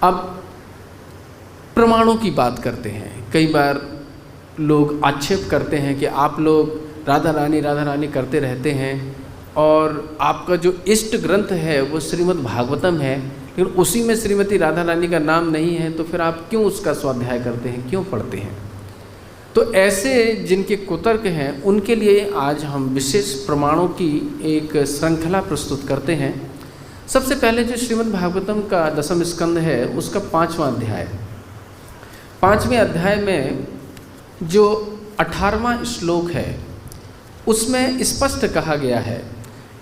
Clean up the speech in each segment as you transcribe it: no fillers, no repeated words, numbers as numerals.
अब प्रमाणों की बात करते हैं। कई बार लोग आक्षेप करते हैं कि आप लोग राधा रानी करते रहते हैं और आपका जो इष्ट ग्रंथ है वो श्रीमद् भागवतम है, लेकिन उसी में श्रीमती राधा रानी का नाम नहीं है, तो फिर आप क्यों उसका स्वाध्याय करते हैं, क्यों पढ़ते हैं? तो ऐसे जिनके कुतर्क हैं उनके लिए आज हम विशेष प्रमाणों की एक श्रृंखला प्रस्तुत करते हैं। सबसे पहले जो श्रीमद् भागवतम का 10वां स्कंद है उसका 5वां अध्याय, 5वें अध्याय में जो 18वां श्लोक है उसमें स्पष्ट कहा गया है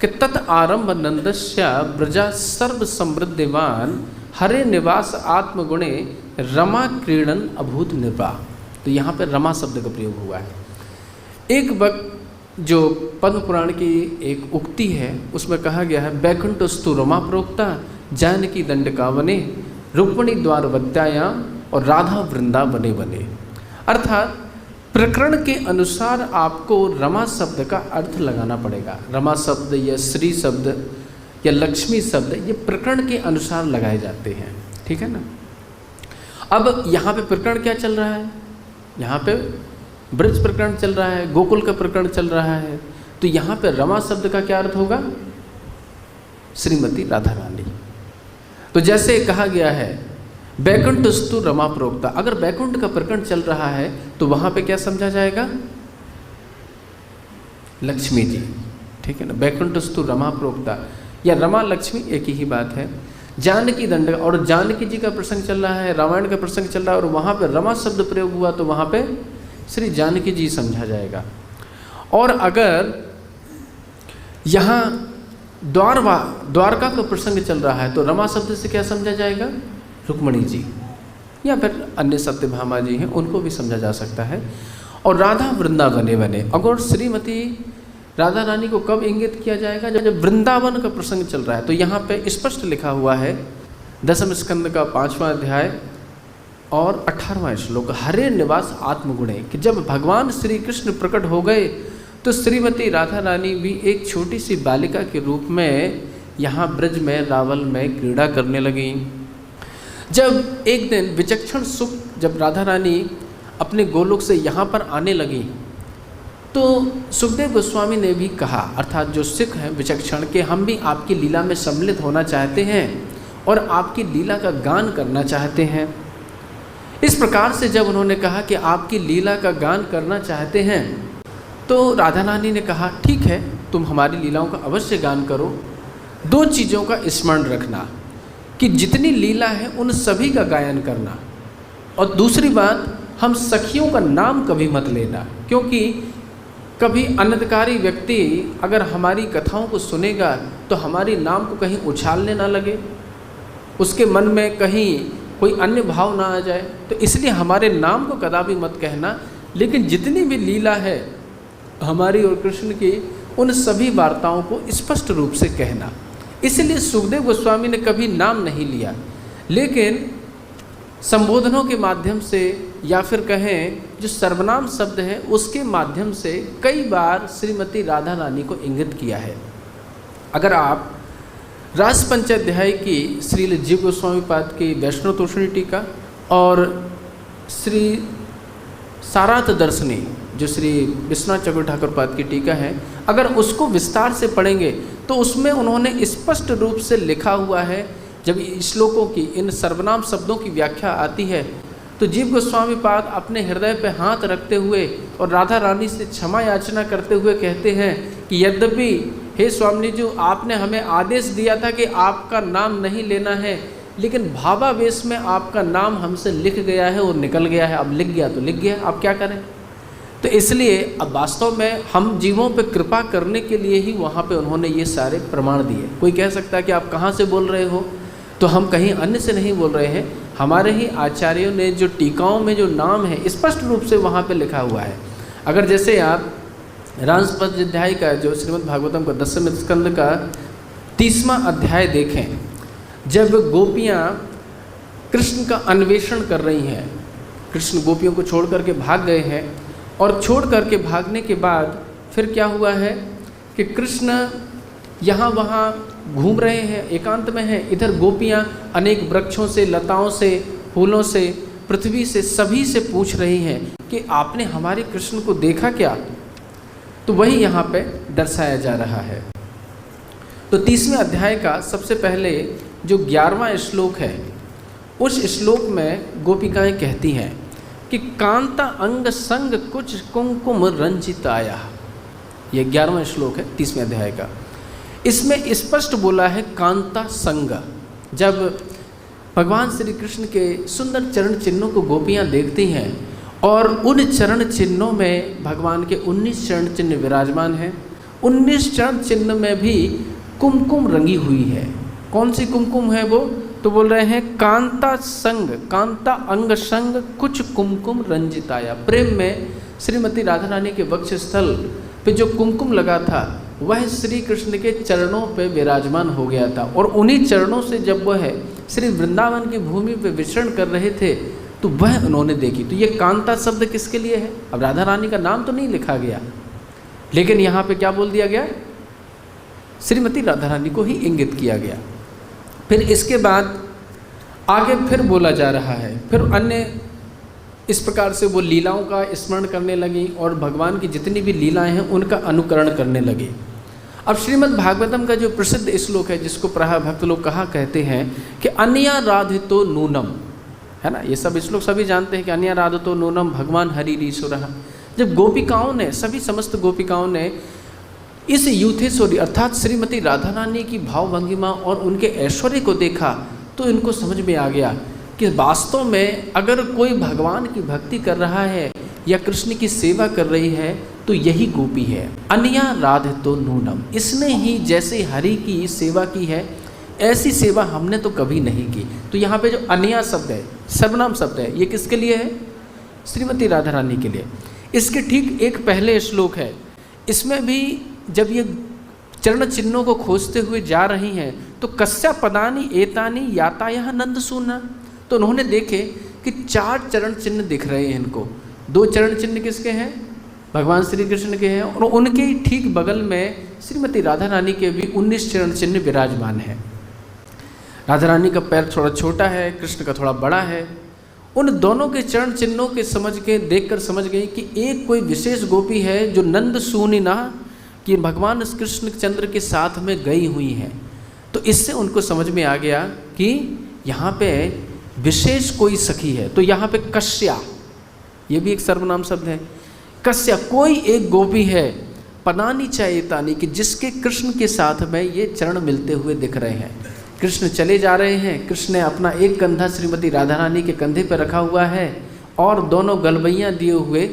कि तत् आरंभ नंदस्य ब्रजा सर्व समृद्धिवान हरे निवास आत्मगुणे रमा क्रीडन अभूत नृपा। तो यहाँ पर रमा शब्द का प्रयोग हुआ है। एक वक्त जो पद्म पुराण की एक उक्ति है उसमें कहा गया है वैकुंठस्तु रमा प्रोक्ता जानकी दंडकावने रुक्मिणी द्वार वत्यायाम और राधा वृंदावने बने। अर्थात प्रकरण के अनुसार आपको रमा शब्द का अर्थ लगाना पड़ेगा। रमा शब्द या श्री शब्द या लक्ष्मी शब्द ये प्रकरण के अनुसार लगाए जाते हैं, ठीक है ना। अब यहाँ पे प्रकरण क्या चल रहा है? यहाँ पे ब्रज प्रकरण चल रहा है, गोकुल का प्रकरण चल रहा है, तो यहाँ पे रमा शब्द का क्या अर्थ होगा? श्रीमती राधा रानी। तो जैसे कहा गया है वैकुंठस्तु रमा प्रोक्ता, अगर वैकुंठ का प्रकरण चल रहा है तो वहाँ पे क्या समझा जाएगा? लक्ष्मी जी, ठीक है ना। वैकुंठस्तु रमा प्रोक्ता या रमा लक्ष्मी एक ही बात है। जानकी दंड और जानकी जी का प्रसंग चल रहा है, रामायण का प्रसंग चल रहा है और वहाँ पे रमा शब्द प्रयोग हुआ तो वहाँ पे श्री जानकी जी समझा जाएगा। और अगर यहाँ द्वारका का प्रसंग चल रहा है तो रमा शब्द से क्या समझा जाएगा? रुक्मिणी जी या फिर अन्य सत्यभामा जी हैं उनको भी समझा जा सकता है। और राधा वृंदावने बने, अगर श्रीमती राधा रानी को कब इंगित किया जाएगा? जब वृंदावन का प्रसंग चल रहा है। तो यहाँ पे स्पष्ट लिखा हुआ है 10वें स्कंद का 5वां अध्याय और 18वां श्लोक हरे निवास आत्मगुणे, कि जब भगवान श्री कृष्ण प्रकट हो गए तो श्रीमती राधा रानी भी एक छोटी सी बालिका के रूप में यहाँ ब्रज में रावल में क्रीड़ा करने लगी। जब एक दिन विचक्षण सुख जब राधा रानी अपने गोलोक से यहाँ पर आने लगी तो सुखदेव गोस्वामी ने भी कहा, अर्थात जो सिख हैं विचक्षण, के हम भी आपकी लीला में सम्मिलित होना चाहते हैं और आपकी लीला का गान करना चाहते हैं। इस प्रकार से जब उन्होंने कहा कि आपकी लीला का गान करना चाहते हैं तो राधा रानी ने कहा ठीक है, तुम हमारी लीलाओं का अवश्य गान करो। 2 चीज़ों का स्मरण रखना कि जितनी लीला है उन सभी का गायन करना, और दूसरी बात हम सखियों का नाम कभी मत लेना, क्योंकि कभी अनधिकारी व्यक्ति अगर हमारी कथाओं को सुनेगा तो हमारी नाम को कहीं उछालने ना लगे, उसके मन में कहीं कोई अन्य भाव ना आ जाए। तो इसलिए हमारे नाम को कदापि मत कहना, लेकिन जितनी भी लीला है हमारी और कृष्ण की उन सभी वार्ताओं को स्पष्ट रूप से कहना। इसलिए सुखदेव गोस्वामी ने कभी नाम नहीं लिया, लेकिन संबोधनों के माध्यम से या फिर कहें जो सर्वनाम शब्द है उसके माध्यम से कई बार श्रीमती राधा रानी को इंगित किया है। अगर आप रास पंचाध्याय की श्री जीव गोस्वामी पाद की वैष्णव तोषणी टीका और श्री साराथ दर्शनी जो श्री विश्वनाथ चक्रवर्ती ठाकुर पाद की टीका है, अगर उसको विस्तार से पढ़ेंगे तो उसमें उन्होंने स्पष्ट रूप से लिखा हुआ है, जब श्लोकों की इन सर्वनाम शब्दों की व्याख्या आती है तो जीव गोस्वामी पाद अपने हृदय पर हाथ रखते हुए और राधा रानी से क्षमा याचना करते हुए कहते हैं कि यद्यपि हे स्वामी जी, आपने हमें आदेश दिया था कि आपका नाम नहीं लेना है, लेकिन भावावेश में आपका नाम हमसे लिख गया है और निकल गया है। अब लिख गया तो लिख गया, अब क्या करें। तो इसलिए अब वास्तव में हम जीवों पे कृपा करने के लिए ही वहाँ पे उन्होंने ये सारे प्रमाण दिए। कोई कह सकता है कि आप कहाँ से बोल रहे हो, तो हम कहीं अन्य से नहीं बोल रहे हैं, हमारे ही आचार्यों ने जो टीकाओं में जो नाम है स्पष्ट रूप से वहाँ पे लिखा हुआ है। अगर जैसे आप रामस्पद का जो श्रीमद् भागवतम का 10वें स्कंद का 30वां अध्याय देखें, जब गोपियाँ कृष्ण का अन्वेषण कर रही हैं, कृष्ण गोपियों को छोड़ करके भाग गए हैं और छोड़ करके भागने के बाद फिर क्या हुआ है कि कृष्ण यहाँ वहाँ घूम रहे हैं, एकांत में हैं, इधर गोपियाँ अनेक वृक्षों से, लताओं से, फूलों से, पृथ्वी से, सभी से पूछ रही हैं कि आपने हमारे कृष्ण को देखा क्या। तो वही यहाँ पे दर्शाया जा रहा है। तो 30वें अध्याय का सबसे पहले जो 11वां श्लोक है, उस श्लोक में गोपिकाएं कहती हैं कि कांता अंग संग कुछ कुमकुम रंजिताया। ये 11वां श्लोक है 30वें अध्याय का। इसमें स्पष्ट बोला है कांता संग। जब भगवान श्री कृष्ण के सुंदर चरण चिन्हों को गोपियाँ देखती हैं और उन चरण चिन्हों में भगवान के 19 चरण चिन्ह विराजमान हैं, 19 चरण चिन्ह में भी कुमकुम रंगी हुई है। कौन सी कुमकुम है वो? तो बोल रहे हैं कांता संग, कांता अंग संग कुछ कुमकुम रंजिताया। प्रेम में श्रीमती राधा रानी के वक्ष स्थल पे जो कुमकुम लगा था वह श्री कृष्ण के चरणों पे विराजमान हो गया था, और उन्हीं चरणों से जब वह श्री वृंदावन की भूमि पे विचरण कर रहे थे तो वह उन्होंने देखी। तो ये कांता शब्द किसके लिए है? अब राधा रानी का नाम तो नहीं लिखा गया, लेकिन यहाँ पे क्या बोल दिया गया? श्रीमती राधा रानी को ही इंगित किया गया। फिर इसके बाद आगे फिर बोला जा रहा है, फिर अन्य इस प्रकार से वो लीलाओं का स्मरण करने लगी और भगवान की जितनी भी लीलाएं हैं उनका अनुकरण करने लगी। अब श्रीमद् भागवतम का जो प्रसिद्ध श्लोक है, जिसको प्रायः भक्त लोग कहा कहते हैं कि अन्या राधितो नूनम, है ना, ये सब श्लोक सभी जानते हैं कि अन्या राधितो नूनम भगवान हरिरीश्वरः। जब गोपिकाओं ने, सभी समस्त गोपिकाओं ने इस यूथेश्वरी अर्थात श्रीमती राधा रानी की भावभंगिमा और उनके ऐश्वर्य को देखा तो इनको समझ में आ गया कि वास्तव में अगर कोई भगवान की भक्ति कर रहा है या कृष्ण की सेवा कर रही है तो यही गोपी है। अन्या राधितो नूनम, इसने ही जैसे हरि की सेवा की है ऐसी सेवा हमने तो कभी नहीं की। तो यहाँ पे जो अन्या शब्द है, सर्वनाम शब्द है, ये किसके लिए है? श्रीमती राधा रानी के लिए। इसके ठीक एक पहले श्लोक है, इसमें भी जब ये चरण चिन्हों को खोजते हुए जा रही हैं तो कस्या पदानी एतानी याताया नंद सूना। तो उन्होंने देखे कि 4 चरण चिन्ह दिख रहे हैं इनको। 2 चरण चिन्ह किसके हैं? भगवान श्री कृष्ण के हैं, और उनके ठीक बगल में श्रीमती राधा रानी के भी 19 चरण चिन्ह विराजमान है। राधा रानी का पैर थोड़ा छोटा है, कृष्ण का थोड़ा बड़ा है। उन दोनों के चरण चिन्हों के समझ के देखकर समझ गई कि एक कोई विशेष गोपी है जो नंद सूनिना, कि भगवान कृष्ण चंद्र के साथ में गई हुई हैं। तो इससे उनको समझ में आ गया कि यहाँ पे विशेष कोई सखी है। तो यहाँ पे कस्या, ये भी एक सर्वनाम शब्द है। कस्या, कोई एक गोपी है, पदानी चैतानी, कि जिसके कृष्ण के साथ में ये चरण मिलते हुए दिख रहे हैं। कृष्ण चले जा रहे हैं, कृष्ण ने अपना एक कंधा श्रीमती राधा रानी के कंधे पर रखा हुआ है और दोनों गलबैयाँ दिए हुए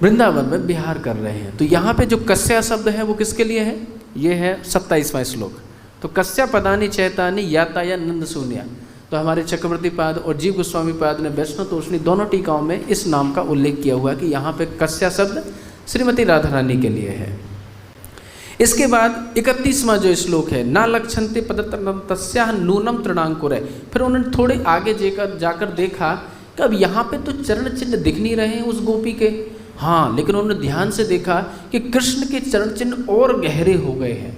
वृंदावन में विहार कर रहे हैं। तो यहाँ पे जो कस्या शब्द है वो किसके लिए है? ये है 27वां श्लोक। तो कस्या पदानी चैतानी याताया नंद सूनिया। तो हमारे चक्रवर्ती पाद और जीव गोस्वामी पाद ने वैष्णव तोषणी दोनों टीकाओं में इस नाम का उल्लेख किया हुआ कि यहाँ पे कस्या शब्द श्रीमती राधा रानी के लिए है। इसके बाद 31वां जो श्लोक है, ना लक्षन्ते पदतस्या नूनम तृणांकुर है। फिर उन्होंने थोड़े आगे जाकर देखा कि अब यहाँ पे तो चरण चिन्ह दिख नहीं रहे हैं उस गोपी के, हाँ, लेकिन उन्होंने ध्यान से देखा कि कृष्ण के चरण चिन्ह और गहरे हो गए हैं।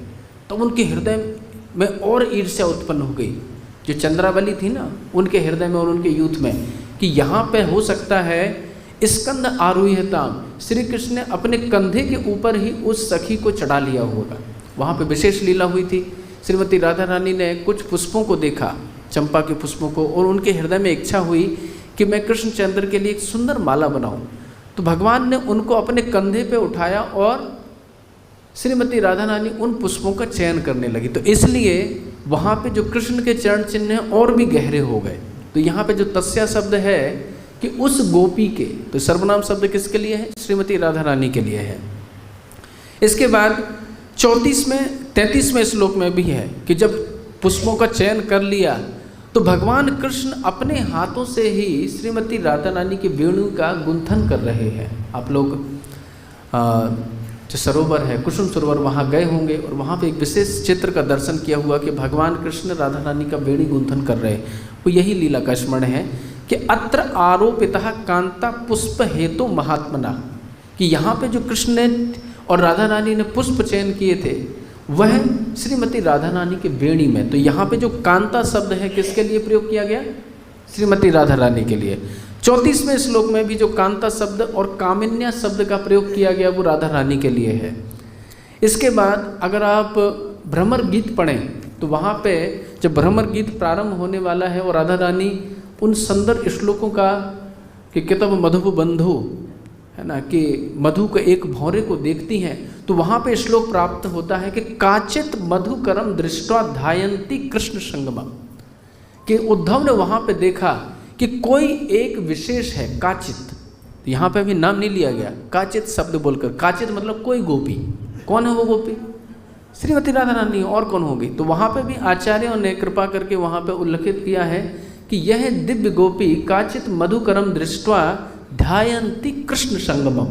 तो उनके हृदय में और ईर्ष्या उत्पन्न हो गई, जो चंद्रावली थी ना उनके हृदय में और उनके यूथ में, कि यहाँ पे हो सकता है स्कंद आरूह्यताम, श्री कृष्ण ने अपने कंधे के ऊपर ही उस सखी को चढ़ा लिया होगा। वहाँ पे विशेष लीला हुई थी। श्रीमती राधा रानी ने कुछ पुष्पों को देखा, चंपा के पुष्पों को, और उनके हृदय में इच्छा हुई कि मैं कृष्ण चंद्र के लिए एक सुंदर माला बनाऊँ। तो भगवान ने उनको अपने कंधे पे उठाया और श्रीमती राधा रानी उन पुष्पों का चयन करने लगी। तो इसलिए वहाँ पे जो कृष्ण के चरण चिन्ह हैं और भी गहरे हो गए। तो यहाँ पे जो तस्या शब्द है कि उस गोपी के, तो सर्वनाम शब्द किसके लिए है? श्रीमती राधा रानी के लिए है। इसके बाद 33वें श्लोक में भी है कि जब पुष्पों का चयन कर लिया तो भगवान कृष्ण अपने हाथों से ही श्रीमती राधा रानी की वेणु का गुंथन कर रहे हैं। आप लोग जो सरोवर है कुसुम सरोवर, वहाँ गए होंगे और वहाँ पे एक विशेष चित्र का दर्शन किया हुआ कि भगवान कृष्ण राधा रानी का वेणु गुंथन कर रहे हैं। वो यही लीला का स्मरण है कि अत्र आरोपितः कांता पुष्प हेतु महात्मना, कि यहाँ पे जो कृष्ण ने और राधा रानी ने पुष्प चयन किए थे वह श्रीमती राधा रानी के वेणी में। तो यहाँ पे जो कांता शब्द है किसके लिए प्रयोग किया गया? श्रीमती राधा रानी के लिए। 34वें श्लोक में भी जो कांता शब्द और कामिन्या शब्द का प्रयोग किया गया वो राधा रानी के लिए है। इसके बाद अगर आप भ्रमर गीत पढ़ें तो वहाँ पे जब भ्रमर गीत प्रारंभ होने वाला है और राधा रानी उन सुंदर श्लोकों का कि कितब मधुप बंधु है ना, कि मधु के एक भौरे को देखती हैं, तो वहाँ पे श्लोक प्राप्त होता है कि काचित मधुकरम दृष्टवा ध्यायन्ति कृष्ण संगमम, कि उद्धव ने वहाँ पे देखा कि कोई एक विशेष है काचित, यहाँ पे भी नाम नहीं लिया गया, काचित शब्द बोलकर, काचित मतलब कोई गोपी। कौन है वो गोपी? श्रीमती राधा रानी, और कौन होगी? तो वहाँ पे भी आचार्यों ने कृपा करके वहाँ पे उल्लेखित किया है कि यह दिव्य गोपी काचित मधुकरम दृष्टवा ध्यायन्ति कृष्ण संगमम,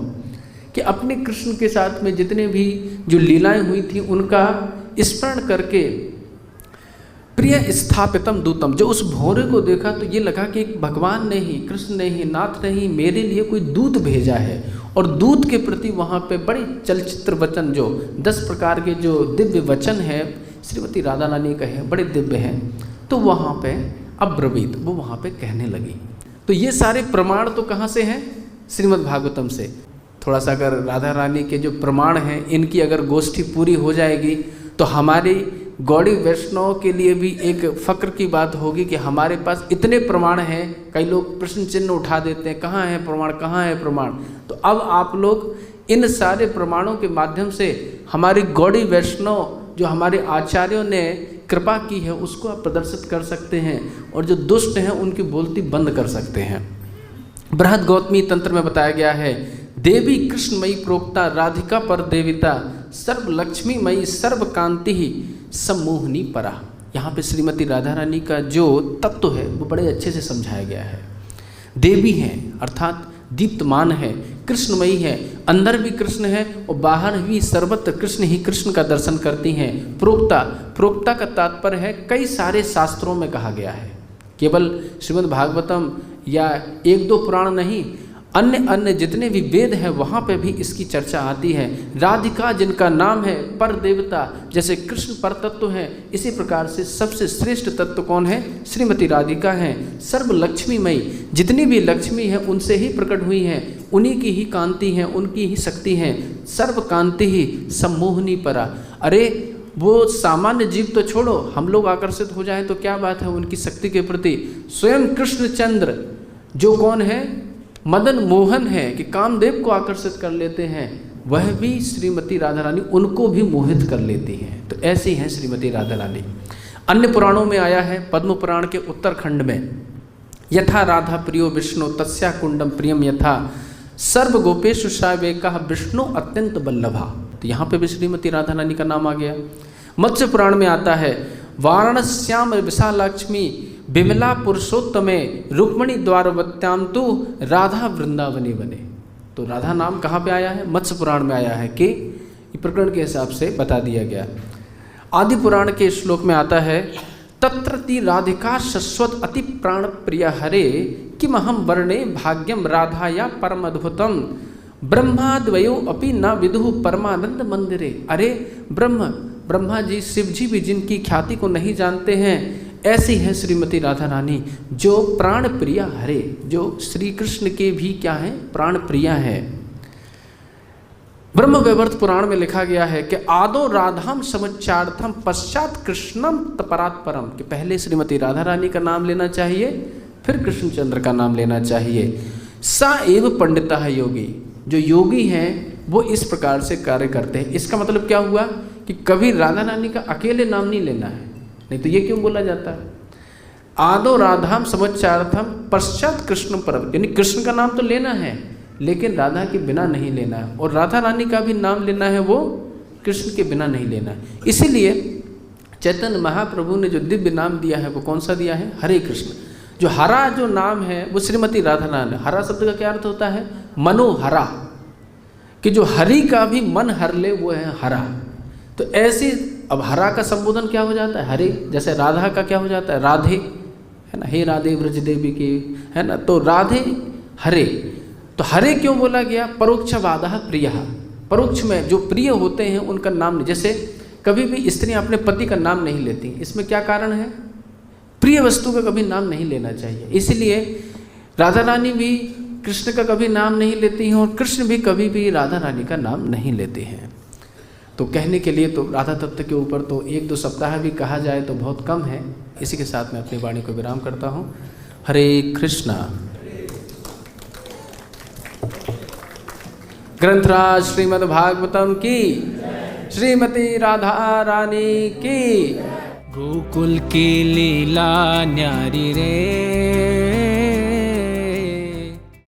कि अपने कृष्ण के साथ में जितने भी जो लीलाएं हुई थी उनका स्मरण करके प्रिय स्थापितम दूतम, जो उस भौरे को देखा तो ये लगा कि भगवान ने ही, कृष्ण ने ही, नाथ ने ही मेरे लिए कोई दूत भेजा है। और दूत के प्रति वहाँ पे बड़े चलचित्र वचन, जो 10 प्रकार के जो दिव्य वचन है श्रीमती राधा रानी का है, बड़े दिव्य हैं। तो वहाँ पे अब्रवीत, वो वहाँ पे कहने लगी। तो ये सारे प्रमाण तो कहाँ से हैं? श्रीमद् भागवतम से। थोड़ा सा अगर राधा रानी के जो प्रमाण हैं इनकी अगर गोष्ठी पूरी हो जाएगी तो हमारी गौड़ी वैष्णव के लिए भी एक फ़क्र की बात होगी कि हमारे पास इतने प्रमाण हैं। कई लोग प्रश्न चिन्ह उठा देते हैं, कहाँ है प्रमाण, कहाँ है प्रमाण। तो अब आप लोग इन सारे प्रमाणों के माध्यम से हमारी गौड़ी वैष्णव जो हमारे आचार्यों ने कृपा की है उसको आप प्रदर्शित कर सकते हैं, और जो दुष्ट हैं उनकी बोलती बंद कर सकते हैं। बृहद गौतमी तंत्र में बताया गया है, देवी कृष्णमयी प्रोक्ता राधिका पर देविता सर्व लक्ष्मीमयी सर्व कांति ही सम्मोहनी परा। यहाँ पे श्रीमती राधा रानी का जो तत्व है वो बड़े अच्छे से समझाया गया है। देवी हैं अर्थात दीप्तमान है, कृष्णमयी है, अंदर भी कृष्ण है और बाहर भी सर्वत्र कृष्ण ही कृष्ण का दर्शन करती हैं। प्रोक्ता, प्रोक्ता का तात्पर्य है कई सारे शास्त्रों में कहा गया है, केवल श्रीमद् भागवतम या 1-2 पुराण नहीं, अन्य अन्य जितने भी वेद हैं वहाँ पे भी इसकी चर्चा आती है। राधिका जिनका नाम है पर देवता, जैसे कृष्ण पर तत्व है, इसी प्रकार से सबसे श्रेष्ठ तत्व कौन है? श्रीमती राधिका हैं। सर्व लक्ष्मीमयी, जितनी भी लक्ष्मी है उनसे ही प्रकट हुई हैं, उन्हीं की ही कांति हैं, उनकी ही शक्ति हैं। सर्व कांति ही सम्मोहनी परा। अरे वो सामान्य जीव तो छोड़ो, हम लोग आकर्षित हो जाएं तो क्या बात है उनकी शक्ति के प्रति। स्वयं कृष्णचंद्र जो कौन है? मदन मोहन है कि कामदेव को आकर्षित कर लेते हैं, वह भी श्रीमती राधा रानी उनको भी मोहित कर लेती हैं। तो ऐसी हैं श्रीमती राधा रानी। अन्य पुराणों में आया है, पद्म पुराण के उत्तरखंड में, यथा राधा प्रियो विष्णु तस्या कुंडम प्रियम यथा सर्व गोपेशु सावेका विष्णु अत्यंत बल्लभा। तो यहाँ पे भी श्रीमती राधा रानी का नाम आ गया। मत्स्य पुराण में आता है, वाराणस्याम विशालाक्ष्मी विमला पुरुषोत्तमे रुक्मणी द्वारवत्याम तु राधा वृंदावने बने। तो राधा नाम कहाँ पे आया है? मत्स्य पुराण में आया है कि प्रकरण के हिसाब से बता दिया गया। आदि पुराण के श्लोक में आता है, तत्र ती राधिका शश्वत अति प्राण प्रिय हरे किम अहम वर्णे भाग्यम राधाया परम अद्भुतम ब्रह्माद्वयो अपि न विदुः परमानंद मंदिरे। अरे ब्रह्मा जी, शिव जी भी जिनकी ख्याति को नहीं जानते हैं, ऐसी है श्रीमती राधा रानी जो प्राण प्रिया हरे, जो श्री कृष्ण के भी क्या है? प्राण प्रिया है। ब्रह्म वैवर्त पुराण में लिखा गया है कि आदो राधाम समुच्चार्थम पश्चात कृष्णम तपरात परम, कि पहले श्रीमती राधा रानी का नाम लेना चाहिए फिर कृष्णचंद्र का नाम लेना चाहिए। सा एव पंडिता है योगी, जो योगी हैं वो इस प्रकार से कार्य करते हैं। इसका मतलब क्या हुआ कि कभी राधा रानी का अकेले नाम नहीं लेना है, नहीं तो ये क्यों बोला जाता है? आदो राधाम समुच्चार्थम पश्चात कृष्ण परम, यानी कृष्ण का नाम तो लेना है लेकिन राधा के बिना नहीं लेना है, और राधा रानी का भी नाम लेना है वो कृष्ण के बिना नहीं लेना है। इसीलिए चैतन्य महाप्रभु ने जो दिव्य नाम दिया है वो कौन सा दिया है? हरे कृष्ण। जो हरा जो नाम है वो श्रीमती राधा रानी। हरा शब्द का क्या अर्थ होता है? मनोहरा, कि जो हरि का भी मन हर ले वो है हरा। तो ऐसी अब हरा का संबोधन क्या हो जाता है? हरे। जैसे राधा का क्या हो जाता है? राधे, है ना, हे राधे ब्रज देवी की, है ना, तो राधे हरे। तो हरे क्यों बोला गया? परोक्षवादः प्रियः, परोक्ष में जो प्रिय होते हैं उनका नाम। जैसे कभी भी स्त्रियां अपने पति का नाम नहीं लेती। इसमें क्या कारण है? प्रिय वस्तु का कभी नाम नहीं लेना चाहिए। इसलिए राधा रानी भी कृष्ण का कभी नाम नहीं लेती हैं और कृष्ण भी कभी भी राधा रानी का नाम नहीं लेते हैं। तो कहने के लिए तो राधा तत्व के ऊपर तो 1-2 सप्ताह भी कहा जाए तो बहुत कम है। इसी के साथ मैं अपनी वाणी को विराम करता हूँ। हरे कृष्णा। ग्रंथराज श्रीमद् भागवतम की, श्रीमती राधा रानी की। गोकुल की लीला न्यारी रे,